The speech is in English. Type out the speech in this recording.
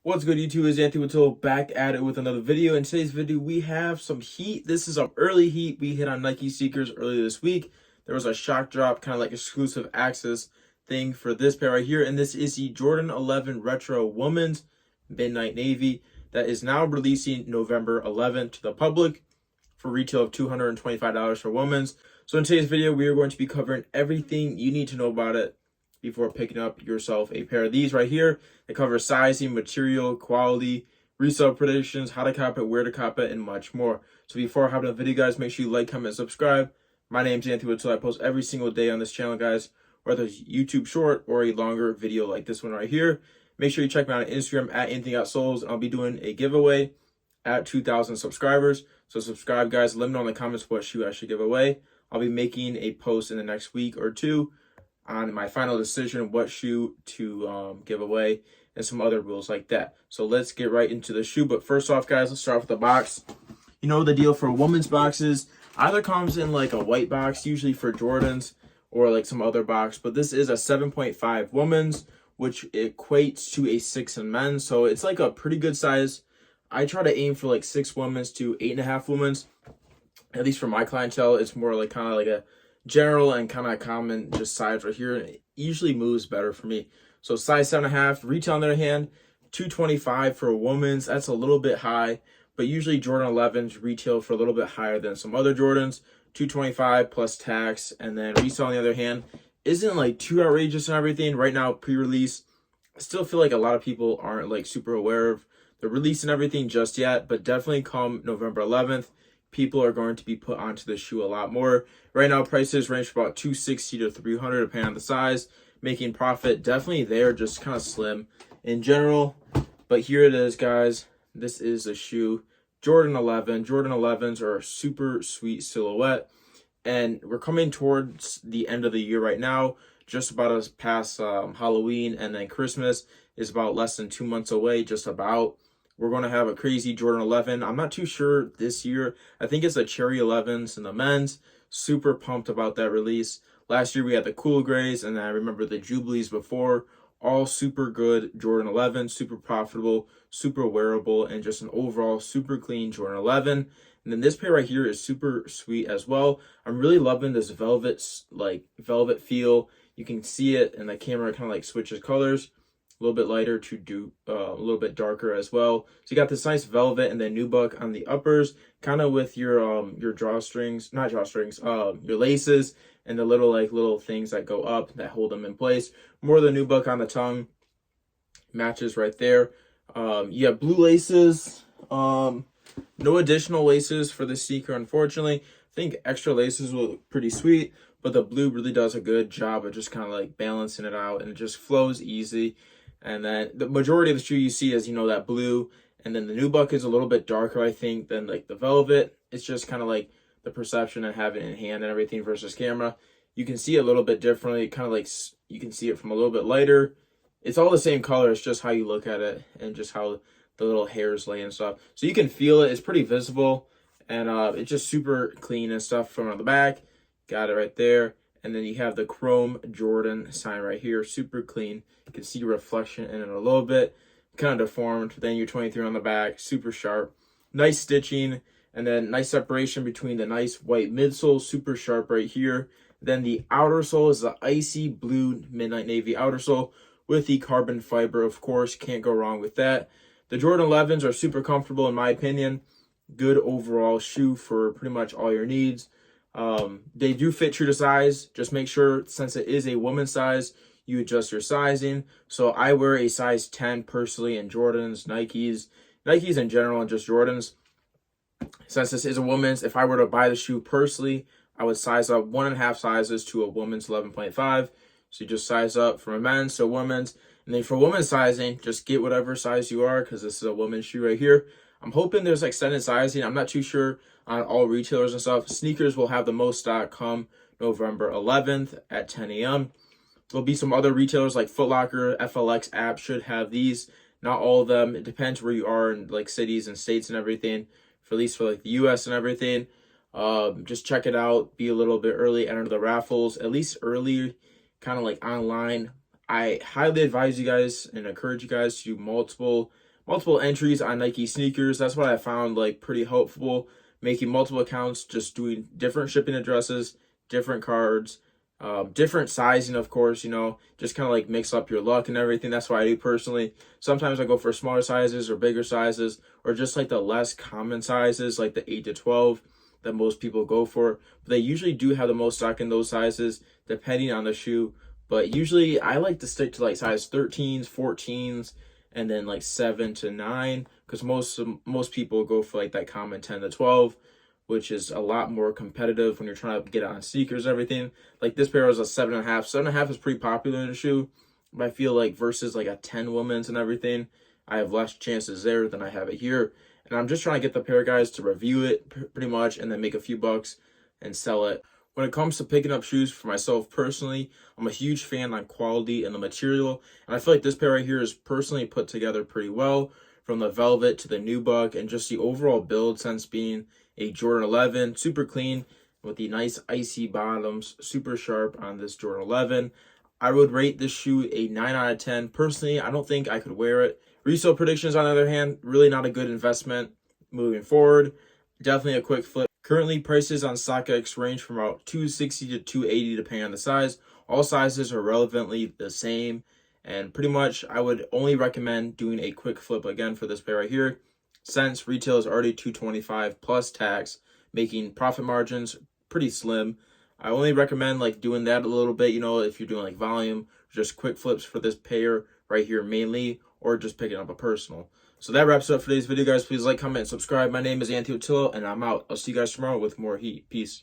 What's good, YouTube? It's Untitled back at it with another video. In today's video, we have some heat. This is some early heat we hit on Nike sneakers earlier this week. There was a shock drop, kind of like exclusive access thing for this pair right here. And this is the Jordan 11 Retro Women's Midnight Navy that is now releasing November 11th to the public for retail of $225 for women's. So in today's video, we are going to be covering everything you need to know about it before picking up yourself a pair of these right here. They cover sizing, material, quality, resale predictions, how to cop it, where to cop it, and much more. So before hopping on the video, guys, make sure you like, comment, subscribe. My name's Anthony Whittle. I post every single day on this channel, guys, whether it's YouTube short or a longer video like this one right here. Make sure you check me out on Instagram at anything.souls. I'll be doing a giveaway at 2,000 subscribers. So subscribe, guys. Let me know in the comments what shoe I should give away. I'll be making a post in the next week or two on my final decision what shoe to give away and some other rules like that. So let's get right into the shoe. But first off, guys, let's start with the box. You know the deal for women's boxes. Either comes in like a white box, usually for Jordans, or like some other box. But this is a 7.5 women's, which equates to a 6 in men's. So it's like a pretty good size. I try to aim for like 6 women's to 8.5 women's. At least for my clientele, it's more like kind of like a general and kind of common just size right here. It usually moves better for me. So size 7.5, retail on the other hand, $225 for a woman's. That's a little bit high, but usually Jordan 11s retail for a little bit higher than some other Jordans. $225 plus tax, and then resale on the other hand isn't like too outrageous and everything. Right now, pre-release, I still feel like a lot of people aren't like super aware of the release and everything just yet, but definitely come November 11th. People are going to be put onto the shoe a lot more. Right now, prices range from about $260 to $300 depending on the size. Making profit definitely there, just kind of slim in general. But here it is, guys. This is a shoe, Jordan 11. Jordan 11s are a super sweet silhouette. And we're coming towards the end of the year right now, just about as past Halloween, and then Christmas is about less than 2 months away, just about. We're going to have a crazy Jordan 11. I'm not too sure this year. I think it's the Cherry 11s in the men's. Super pumped about that release. Last year we had the Cool Grays, and I remember the Jubilees before. All super good Jordan 11, super profitable, super wearable, and just an overall super clean Jordan 11. And then this pair right here is super sweet as well. I'm really loving this velvet feel. You can see it, and the camera kind of like switches colors. A little bit lighter to do a little bit darker as well. So you got this nice velvet and then nubuck on the uppers, kind of with your drawstrings, not drawstrings, your laces and the little things that go up that hold them in place. More of the nubuck on the tongue matches right there. You have blue laces. No additional laces for the sneaker, unfortunately. I think extra laces will look pretty sweet, but the blue really does a good job of just kind of like balancing it out, and it just flows easy. And then the majority of the shoe you see is, that blue. And then the nubuck is a little bit darker, I think, than like the velvet. It's just kind of like the perception of having it in hand and everything versus camera. You can see it a little bit differently. Kind of like you can see it from a little bit lighter. It's all the same color. It's just how you look at it and just how the little hairs lay and stuff. So you can feel it. It's pretty visible. And it's just super clean and stuff from the back. Got it right there. And then you have the chrome Jordan sign right here, super clean. You can see your reflection in it a little bit, kind of deformed. Then your 23 on the back, super sharp. Nice stitching, and then nice separation between the nice white midsole, super sharp right here. Then the outer sole is the icy blue midnight navy outer sole with the carbon fiber, of course. Can't go wrong with that. The Jordan 11s are super comfortable in my opinion. Good overall shoe for pretty much all your needs. They do fit true to size. Just make sure, since it is a woman's size, you adjust your sizing. So I wear a size 10 personally in Jordans, Nikes in general, and just Jordans. Since this is a woman's, if I were to buy the shoe personally, I would size up 1.5 sizes to a woman's 11.5. So you just size up from a men's to a woman's. And then for women's sizing, just get whatever size you are, because this is a woman's shoe right here. I'm hoping there's extended sizing. I'm not too sure on all retailers and stuff. Sneakers will have the most stock come November 11th at 10 a.m. There'll be some other retailers like Foot Locker, FLX app should have these. Not all of them. It depends where you are in like cities and states and everything. For at least for like the US and everything. Just check it out. Be a little bit early. Enter the raffles. At least early, kind of like online. I highly advise you guys and encourage you guys to do multiple multiple entries on Nike sneakers. That's what I found like pretty helpful. Making multiple accounts, just doing different shipping addresses, different cards, different sizing, of course, just kind of like mix up your luck and everything. That's what I do personally. Sometimes I go for smaller sizes or bigger sizes, or just like the less common sizes, like the 8 to 12 that most people go for. But they usually do have the most stock in those sizes, depending on the shoe. But usually I like to stick to like size 13s, 14s, and then like 7 to 9, because most people go for like that common 10 to 12, which is a lot more competitive when you're trying to get on sneakers and everything. Like this pair was a 7.5. 7.5 is pretty popular in the shoe, but I feel like versus like a 10 women's and everything, I have less chances there than I have it here. And I'm just trying to get the pair, guys, to review it pretty much and then make a few bucks and sell it. When it comes to picking up shoes for myself personally, I'm a huge fan on quality and the material. And I feel like this pair right here is personally put together pretty well, from the velvet to the nubuck, and just the overall build sense being a Jordan 11, super clean with the nice icy bottoms, super sharp on this Jordan 11. I would rate this shoe a 9 out of 10. Personally, I don't think I could wear it. Resale predictions, on the other hand, really not a good investment moving forward. Definitely a quick flip. Currently, prices on StockX range from about $260 to $280 depending on the size. All sizes are relevantly the same, and pretty much I would only recommend doing a quick flip again for this pair right here, since retail is already $225 plus tax, making profit margins pretty slim. I only recommend like doing that a little bit, if you're doing like volume, just quick flips for this pair right here mainly, or just picking up a personal. So that wraps up for today's video, guys. Please like, comment, and subscribe. My name is Untitled Chapter, and I'm out. I'll see you guys tomorrow with more heat. Peace.